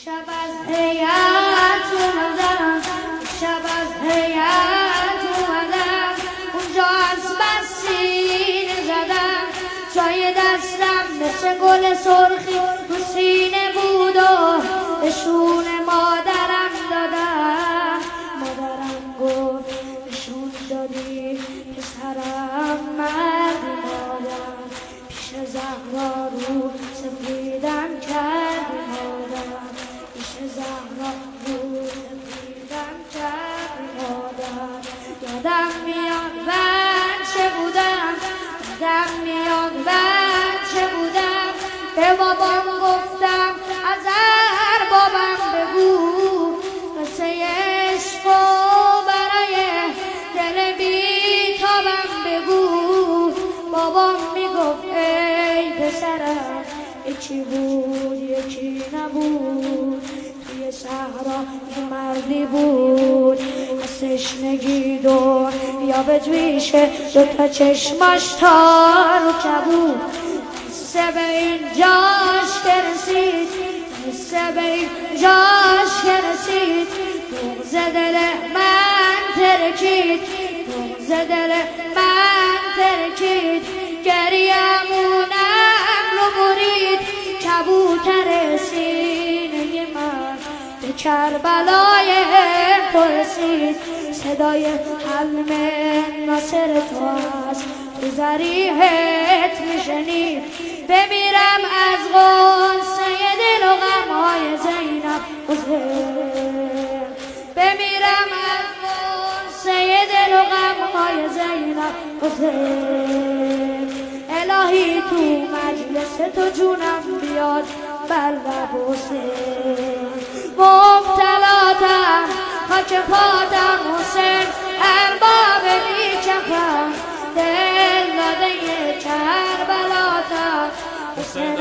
شب از هیئت اومدم، شب از هیئت اومدم، اونجا از بس سینه زدم، جای دستم مثل گل سرخی تو سینه بود و نشون مادرم دادم. مادرم گفت نشون دادی پسرم مردی، مادر پیش زهرا رو سفیدم کردی، مادر پیش زهرا رو سفیدم کردی، مادر. یادم میاد بچه بودم، یادم میاد بچه بودم، به بابام گفتم از اربابم بگو قصه عشق و برای دل بیتابم بگو. بابام میگفت ای پسرم یکی بود یکی نبود، توی صحرا یه مردی بود، حسش نگید و یا به جویشه دوتا چشماش تار و کبود. قصه به این جاش که رسید، قصه به این جاش که رسید، بغض دل من ترکید، بغض دل من ترکید، گریه‌مونم رو برید، کبوتر سینه من به کربلای پرسید. صدای حلم ناصر تو از تو ضریحت میشنید، بمیرم از غصه دل و غمهای زینب حسین، بمیرم از غصه دل و غمهای زینب حسین. الهی تو مجلس تو جونم بیاد بر لب حسین، مبتلاتم خاک پاتم حسین، ارباب بیکفم دل داده کربلاتم حسین،